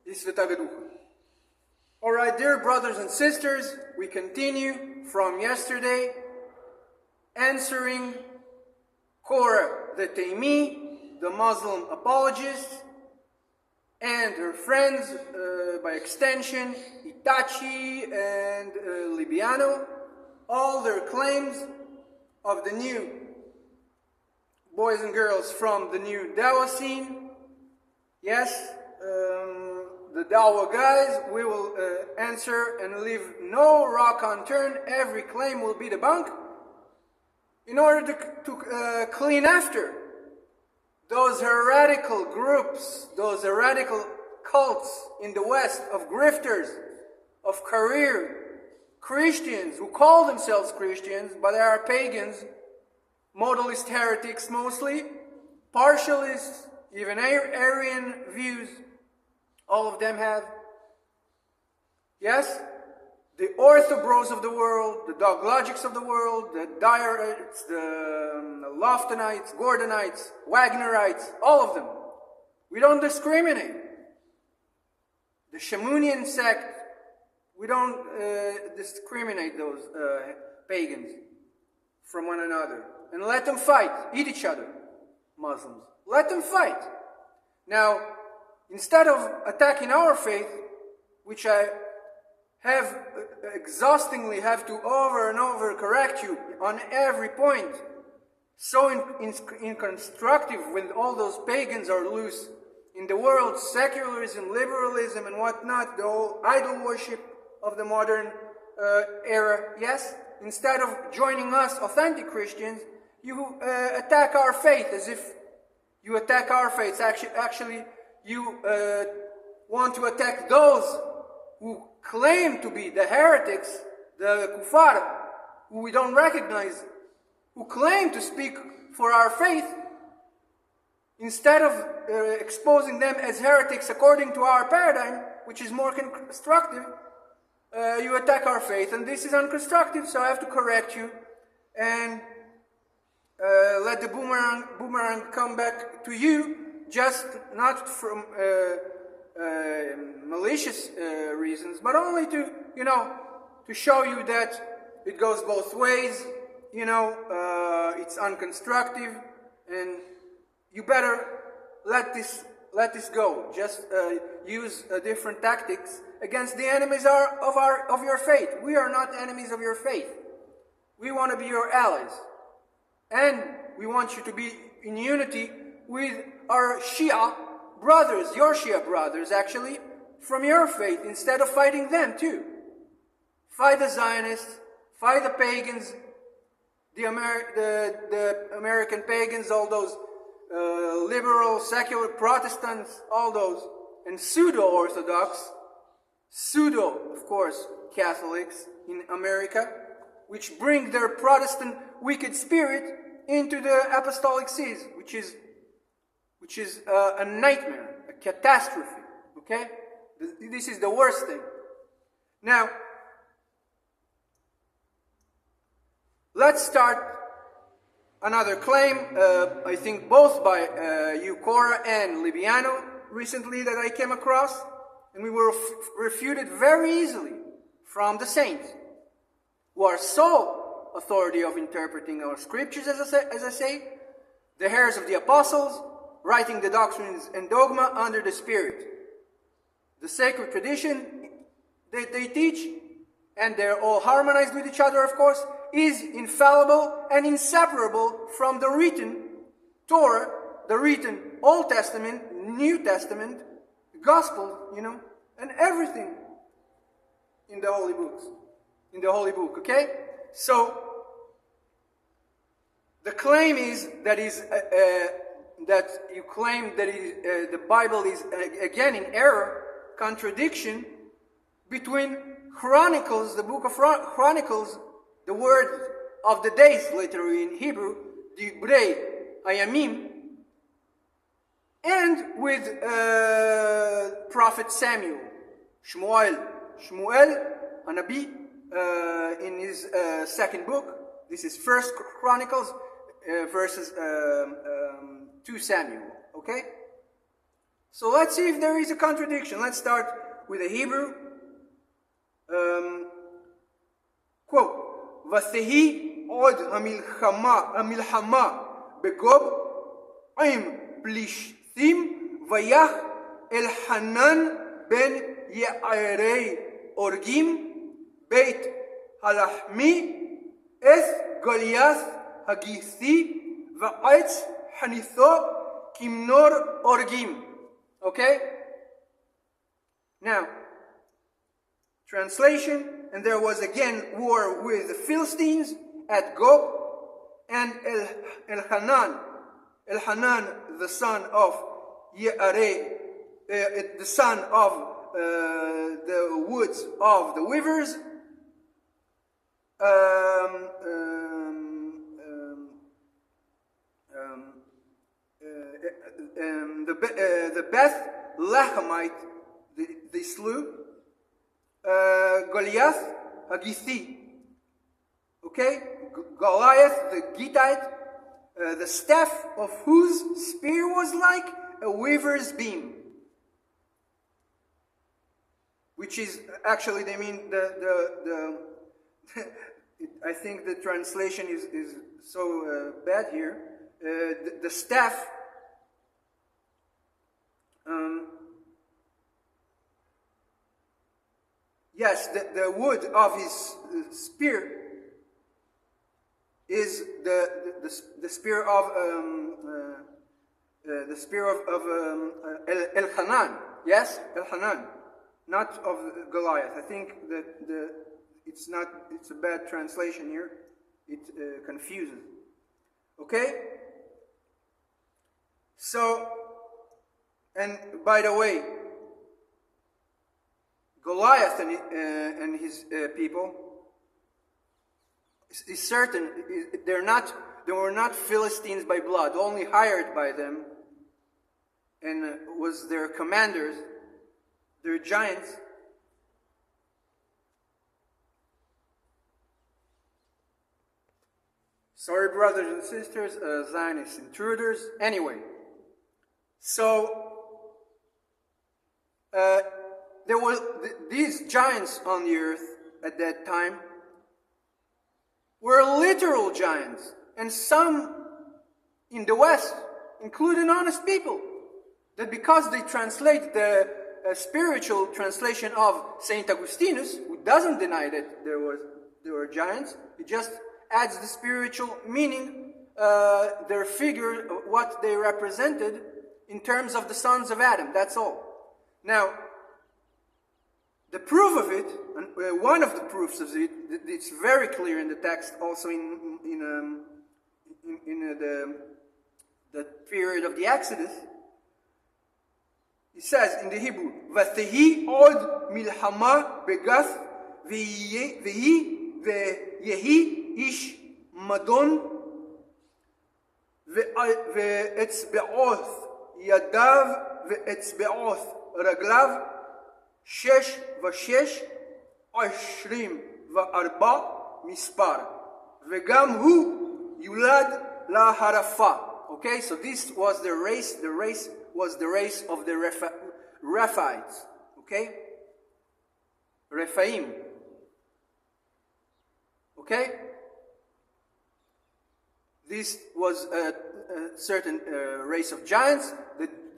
и Святаго Духа. Alright, dear brothers and sisters, we continue from yesterday answering Korra the Taimi, the Muslim apologist, and her friends, by extension, Itachi and Libiano, all their claims of the new boys and girls from the new Dawah scene. Yes, the Dawah guys, we will answer and leave no rock unturned. Every claim will be debunked in order to clean after those heretical groups, those heretical cults in the West of grifters, of career Christians who call themselves Christians, but they are pagans, modalist heretics mostly, partialists, even Arian views. All of them have. Yes? The orthobros of the world, the doglogics of the world, the Dyerites, the Loftonites, Gordonites, Wagnerites, all of them. We don't discriminate. The Shamunian sect, we don't discriminate those pagans from one another. And let them fight, eat each other, Muslims. Let them fight. Now, instead of attacking our faith, which I have exhaustingly have to over and over correct you on every point, so inconstructive when all those pagans are loose in the world, secularism, liberalism and whatnot, the whole idol worship of the modern era, yes? Instead of joining us, authentic Christians, you attack our faith as if you attack our faith. Actually, you want to attack those who claim to be the heretics, the kuffar, who we don't recognize, who claim to speak for our faith. Instead of exposing them as heretics according to our paradigm, which is more constructive, you attack our faith, and this is unconstructive, so I have to correct you and let the boomerang come back to you, just not from malicious reasons, but only to, to show you that it goes both ways, it's unconstructive, and you better let this go. Just use different tactics against the enemies of your faith. We are not enemies of your faith. We want to be your allies. And we want you to be in unity with our Shia brothers, your Shia brothers actually, from your faith, instead of fighting them too. Fight the Zionists, fight the pagans, the American pagans, all those liberal, secular Protestants, all those, and pseudo-Orthodox, of course, Catholics in America, which bring their Protestant wicked spirit into the apostolic sees, which is a nightmare, a catastrophe, okay? This is the worst thing. Now, let's start another claim, I think both by you, Korra, and Libiano, recently that I came across, and we were refuted very easily from the saints, who are sole authority of interpreting our scriptures, as I say, the heirs of the apostles, writing the doctrines and dogma under the Spirit. The sacred tradition that they teach, and they're all harmonized with each other, of course, is infallible and inseparable from the written Torah, the written Old Testament, New Testament, Gospel, and everything in the holy books, in the holy book, okay? So, the claim is that you claim that the Bible is again in error, contradiction between Chronicles, the book of Chronicles, the word of the days, literally in Hebrew, Divrei Hayamim, and with Prophet Samuel, Shmuel, Hanabi, in his second book. This is First Chronicles verses 2 Samuel. Okay. So let's see if there is a contradiction. Let's start with the Hebrew. Quote, "Vasehi od hamilhama begob im plishtim vayach Elhanan ben Yairei Orgim Beit Halahmi Es Goliath Hagisi Va'etz Hanitho Kimnor Orgim." Okay? Now, translation, and there was again war with the Philistines at Gob, and Elhanan, the son of Yairei, the son of the woods of the weavers, the Beth Lachemite they slew, Goliath Hagithi, okay, Goliath the Gittite, the staff of whose spear was like a weaver's beam, which is actually, they mean the I think the translation is so bad here. The staff, yes, the wood of his spear is the spear of Elhanan. Yes, Elhanan, not of Goliath. I think that it's a bad translation here. It confuses. Okay? So, and by the way, Goliath and his people, is certain they were not Philistines by blood, only hired by them, and was their commanders, their giants. Sorry, brothers and sisters, Zionist intruders. Anyway, so there were these giants on the earth at that time were literal giants, and some in the West, including honest people, that because they translate the spiritual translation of Saint Augustinus, who doesn't deny that there were giants, he just adds the spiritual meaning, their figure, what they represented in terms of the sons of Adam. That's all. Now, the proof of it, one of the proofs of it, it's very clear in the text, also in the period of the Exodus. It says in the Hebrew, "Vatehi od milhama begath vehi ish madon ve'etzbe'oth yadav ve'etzbe'oth raglav shesh v'shesh ashrim v'arba mispar ve'gam hu yulad la harafa." Okay, so this was the race. The race was the race of the Rephaites. Okay, Rephaim. Okay. This was a certain race of giants.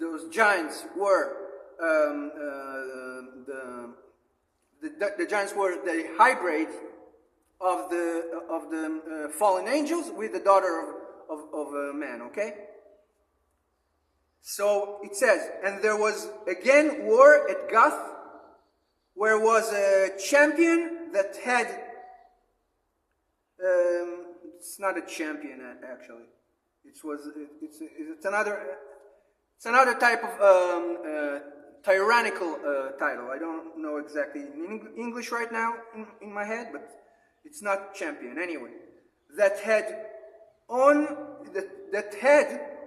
Those giants were the giants were the hybrid of the fallen angels with the daughter of man. Okay. So it says, and there was again war at Gath, where was a champion that had. It's not a champion actually. It's another type of tyrannical title. I don't know exactly in English right now in my head, but it's not champion anyway. That had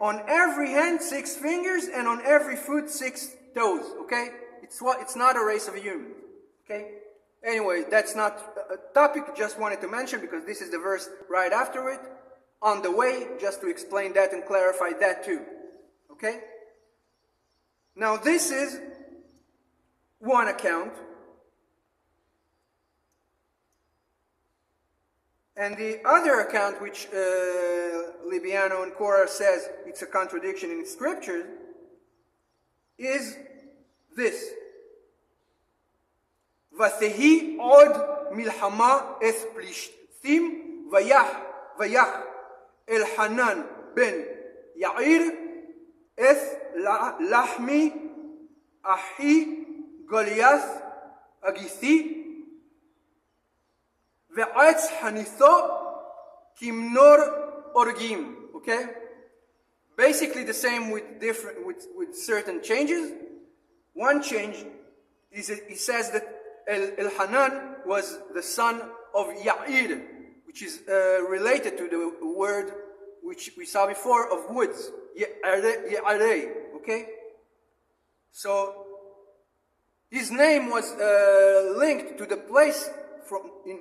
on every hand 6 fingers and on every foot 6 toes. Okay, it's not a race of humans. Okay. Anyway, that's not a topic, just wanted to mention because this is the verse right after it. On the way, just to explain that and clarify that too. Okay? Now this is one account. And the other account, which Libiano and Korra says it's a contradiction in scripture, is this. ותהי עוד מלחמה את פלישתים ויח אלחנן בן יאיר את לחמי אחי גוליית הגיתי ועץ חניתו כמנור אורגים. Okay? Basically the same with certain changes. One change is he says that Elhanan was the son of Ya'ir, which is related to the word which we saw before of woods, Ya'arei. Okay? So his name was linked to the place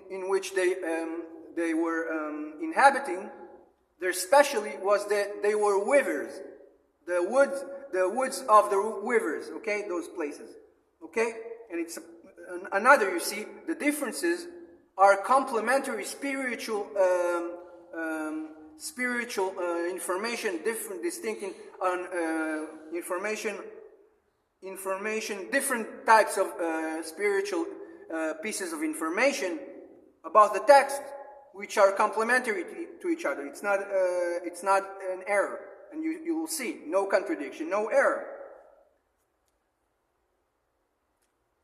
in which they were inhabiting. Their specialty was that they were weavers, the woods of the weavers. Okay, those places. Okay, and it's another. You see, the differences are complementary spiritual information, different, distinct information, different types of spiritual pieces of information about the text, which are complementary to each other. It's not an error, and you will see no contradiction, no error.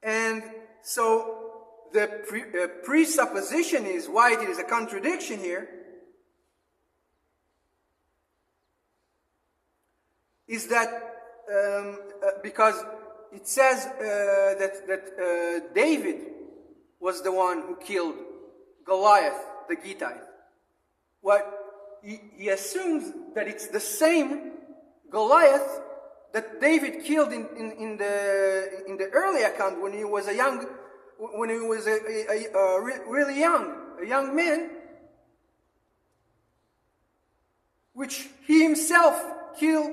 And so the presupposition is why it is a contradiction here is that because it says that David was the one who killed Goliath, the Gittite. What he assumes that it's the same Goliath that David killed in the early account when he was really young, a young man, which he himself killed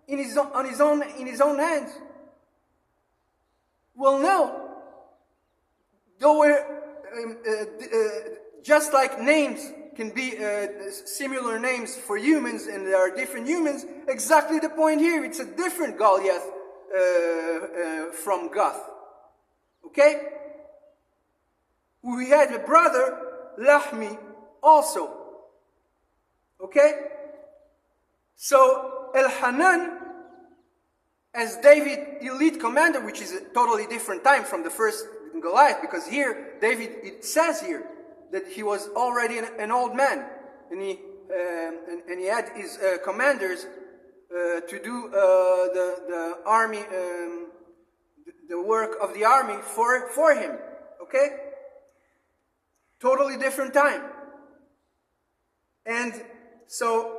in his own hands. Well, no. Though we're just like names can be similar names for humans, and there are different humans, exactly the point here. It's a different Goliath from Gath. Okay? We had a brother, Lahmi, also. Okay? So, Elhanan, as David elite commander, which is a totally different time from the first Goliath, because here, David, it says here, that he was already an old man, and he had his commanders to do the army, the work of the army for him. Okay, totally different time, and so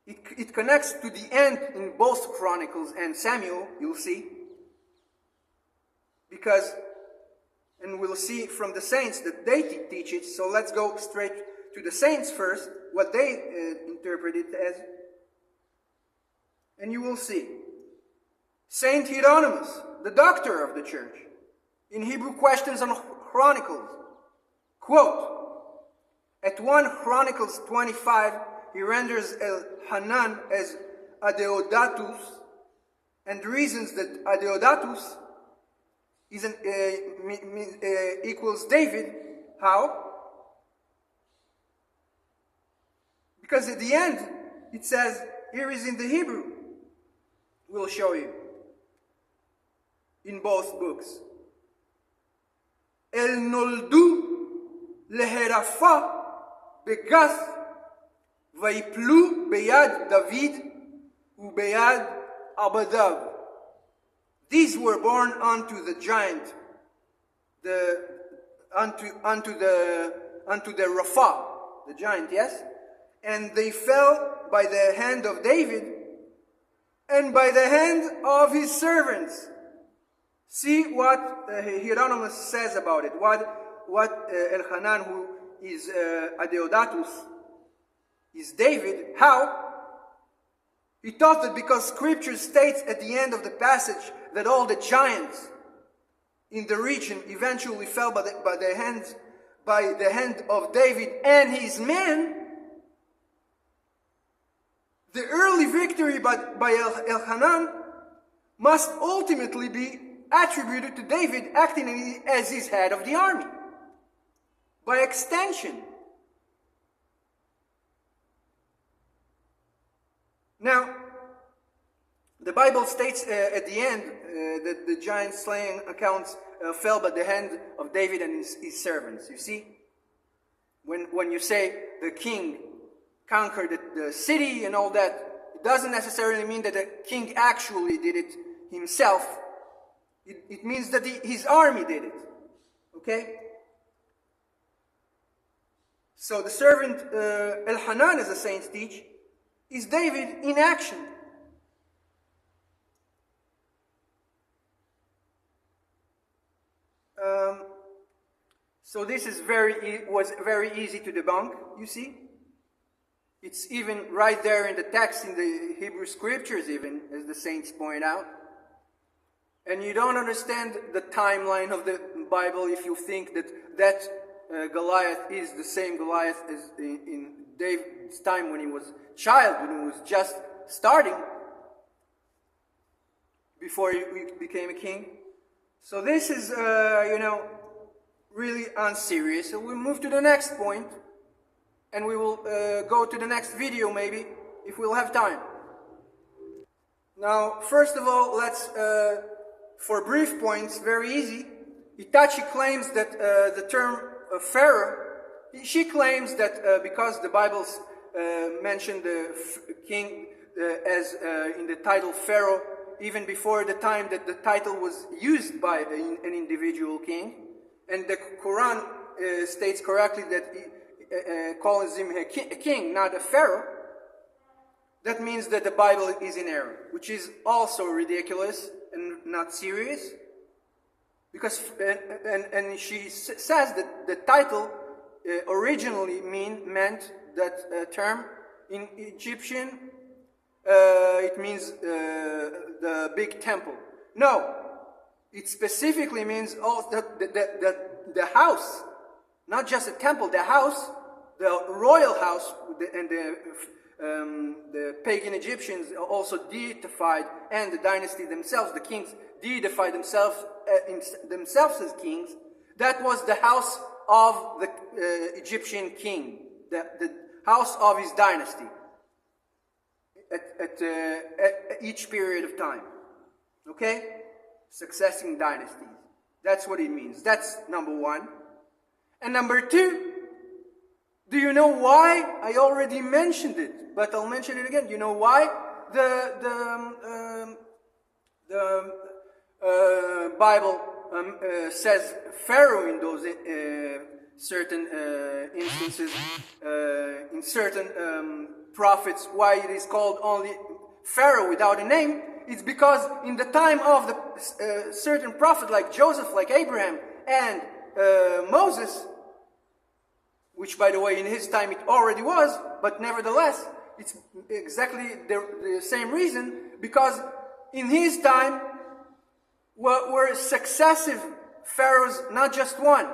it connects to the end in both Chronicles and Samuel. You'll see, because. And we'll see from the saints that they teach it. So let's go straight to the saints first, what they interpret it as. And you will see. Saint Hieronymus, the doctor of the church, in Hebrew Questions on Chronicles, quote, at 1 Chronicles 25, he renders Elhanan as Adeodatus, and reasons that Adeodatus equals David. How? Because at the end it says, here is in the Hebrew. We'll show you in both books. El noldu leherafa begath vayiplu beyad David ubeyad Abadav. These were born unto the giant, unto the Rapha, the giant, yes? And they fell by the hand of David and by the hand of his servants. See what Hieronymus says about it. What Elhanan, who is Adeodatus, is David. How? He thought that because Scripture states at the end of the passage that all the giants in the region eventually fell by the hand of David and his men, the early victory by Elhanan must ultimately be attributed to David acting as his head of the army. By extension. Now, the Bible states at the end that the giant slaying accounts fell by the hand of David and his servants. You see? When you say the king conquered the city and all that, it doesn't necessarily mean that the king actually did it himself. It means that his army did it. Okay? So the servant Elhanan, as the saints teach, is David in action. So this was very easy to debunk, you see. It's even right there in the text, in the Hebrew Scriptures even, as the saints point out. And you don't understand the timeline of the Bible if you think that Goliath is the same Goliath as in David's time when he was a child, when he was just starting, before he became a king. So this is, really unserious. So we'll move to the next point, and we will go to the next video maybe, if we'll have time. Now, first of all, let's, for brief points, very easy. Itachi claims that the term Pharaoh, she claims that because the Bible mentioned the king as in the title Pharaoh, even before the time that the title was used by an individual king, and the Quran states correctly that he calls him a king, not a pharaoh, that means that the Bible is in error, which is also ridiculous and not serious. Because, and she says that the title originally meant that term in Egyptian, it means the big temple. No, it specifically means the house, not just a temple, the house, the royal house, and the pagan Egyptians also deified, and the dynasty themselves, the kings, deified themselves as kings. That was the house of the Egyptian king, the house of his dynasty at each period of time. Okay? Successing dynasties. That's what it means. That's number one. And number two, do you know why? I already mentioned it, but I'll mention it again. You know why the Bible says Pharaoh in those certain instances, in certain prophets, why it is called only Pharaoh without a name? It's because in the time of the certain prophet like Joseph, like Abraham, and Moses, which by the way in his time it already was, but nevertheless it's exactly the same reason, because in his time were successive pharaohs, not just one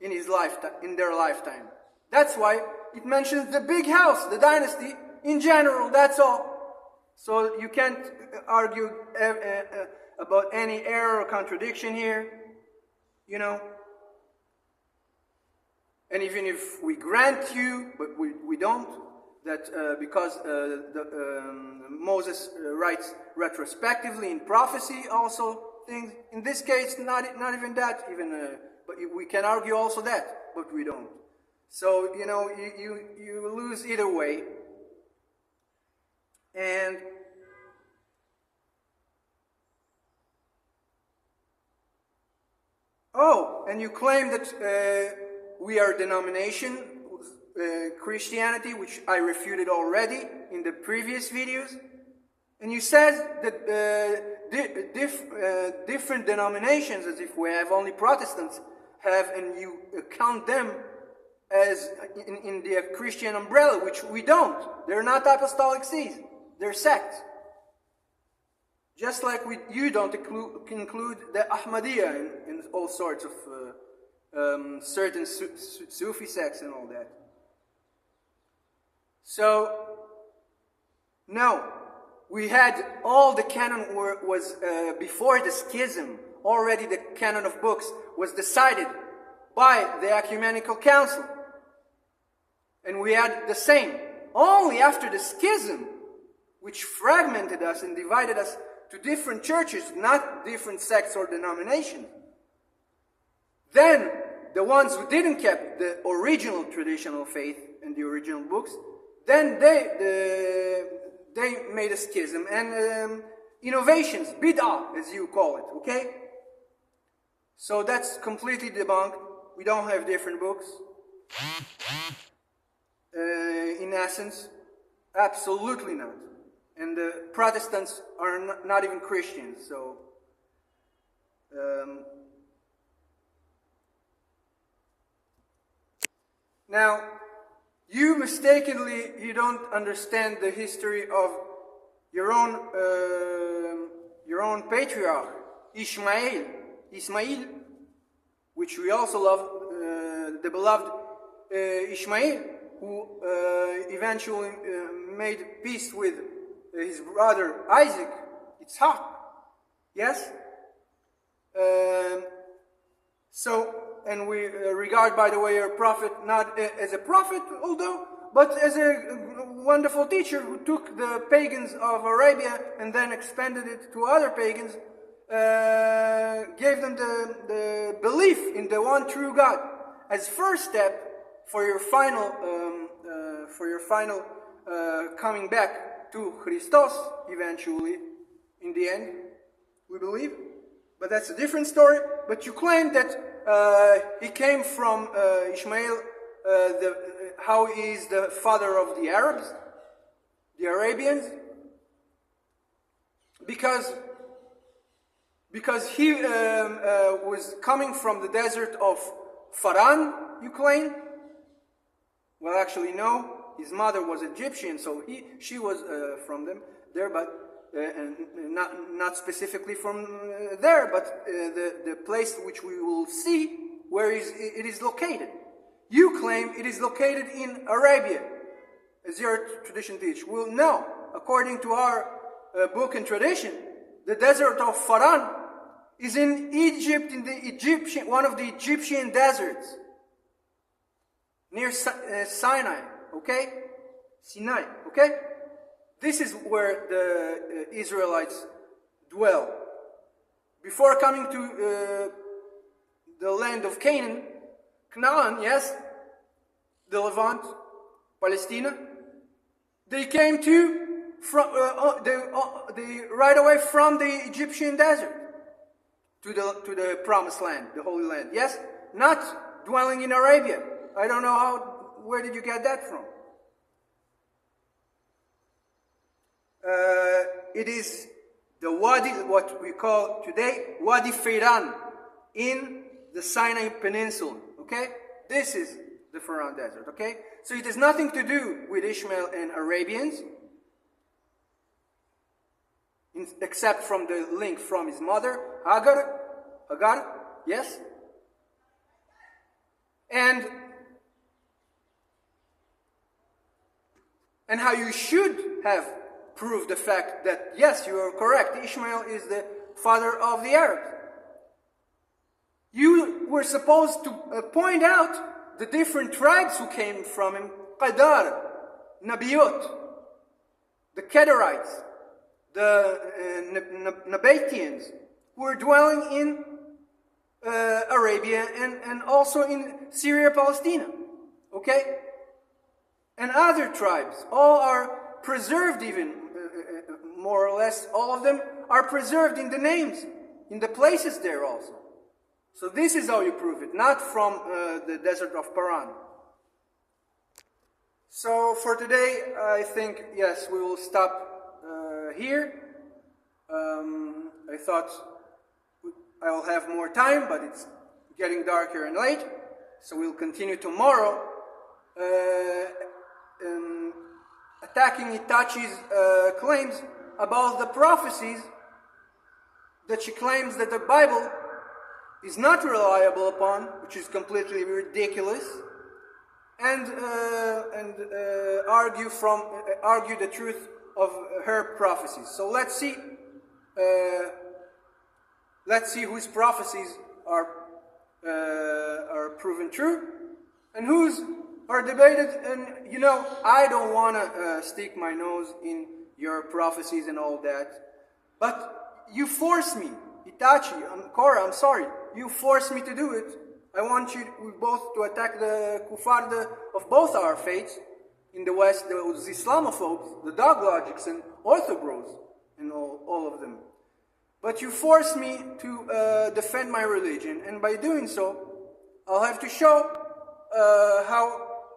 in his lifetime, in their lifetime. That's why it mentions the big house, the dynasty in general, that's all. So you can't argue about any error or contradiction here, you know. And even if we grant you, but we don't, that because Moses writes retrospectively in prophecy also things, in this case not even that, but we can argue also that, but we don't. So, you know, you lose either way. And and you claim that we are a denomination, Christianity, which I refuted already in the previous videos. And you said that different denominations, as if we have only Protestants, have, and you count them as in the Christian umbrella, which we don't. They're not apostolic sees. their sect. Just like you don't include the Ahmadiyya in all sorts of certain Sufi sects and all that. So, no, we had all the canon was before the schism. Already the canon of books was decided by the Ecumenical Council. And we had the same. Only after the schism, which fragmented us and divided us to different churches, not different sects or denominations, then the ones who didn't keep the original traditional faith and the original books, then they made a schism and innovations, bid'ah as you call it, okay? So that's completely debunked. We don't have different books. In essence, absolutely not. And the Protestants are not even Christians, so now you don't understand the history of your own patriarch Ismail, which we also love, the beloved Ishmael, who eventually made peace with his brother Isaac, Yitzhak. Yes? And we regard, by the way, our prophet not as a prophet, but as a wonderful teacher who took the pagans of Arabia and then expanded it to other pagans, gave them the belief in the one true God as first step for your final coming back to Christos eventually, in the end, we believe. But that's a different story. But you claim that he came from Ishmael, how he is the father of the Arabs, the Arabians, because he was coming from the desert of Faran, you claim? Well, actually, no. His mother was Egyptian, so she was from them there, but not specifically from there, but the place which we will see where it is located. You claim it is located in Arabia, as your tradition teaches. Well, no. According to our book and tradition, the desert of Faran is in Egypt, in one of the Egyptian deserts, near Sinai. Okay? Sinai. Okay? This is where the Israelites dwell. Before coming to the land of Canaan, yes, the Levant, Palestine, they came they right away from the Egyptian desert to the promised land, the Holy Land. Yes? Not dwelling in Arabia. I don't know where did you get that from? It is the Wadi, what we call today Wadi Firan, in the Sinai Peninsula. Okay? This is the Faran Desert. Okay? So it has nothing to do with Ishmael and Arabians, except from the link from his mother, Hagar, yes? And how you should have proved the fact that, yes, you are correct, Ishmael is the father of the Arabs. You were supposed to point out the different tribes who came from him: Qadar, Nabiyot, the Kedarites, the Nabateans, who were dwelling in Arabia and also in Syria, Palestine. Okay? And other tribes, all are preserved, even more or less, all of them are preserved in the names, in the places there also. So this is how you prove it, not from the desert of Paran. So for today, I think, yes, we will stop here. I thought I will have more time, but it's getting darker and late, so we'll continue tomorrow. attacking Itachi's claims about the prophecies that she claims that the Bible is not reliable upon, which is completely ridiculous, and argue the truth of her prophecies. So let's see whose prophecies are proven true and whose are debated. And I don't want to stick my nose in your prophecies and all that, but you force me. Itachi, Korra, I'm sorry. You forced me to do it. I want you both to attack the kuffar of both our faiths in the West, those Islamophobes, the dog logics and orthobros, and all of them. But you forced me to defend my religion, and by doing so, I'll have to show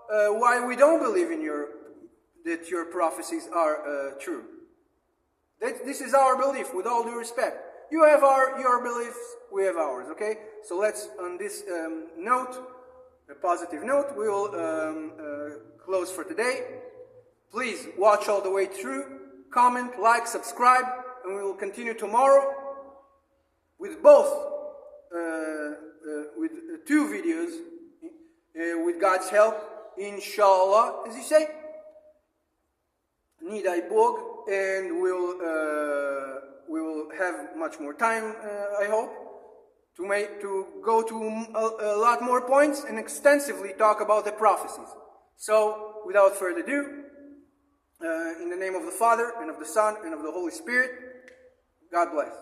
why we don't believe in that your prophecies are true. This is our belief, with all due respect. You have your beliefs, we have ours, okay? So let's, on this note, a positive note, we will close for today. Please watch all the way through, comment, like, subscribe, and we will continue tomorrow with both, with 2 videos, with God's help, inshallah, as you say. Nidai Bog, and we will have much more time, I hope, to go to a lot more points and extensively talk about the prophecies. So, without further ado, in the name of the Father, and of the Son, and of the Holy Spirit, God bless.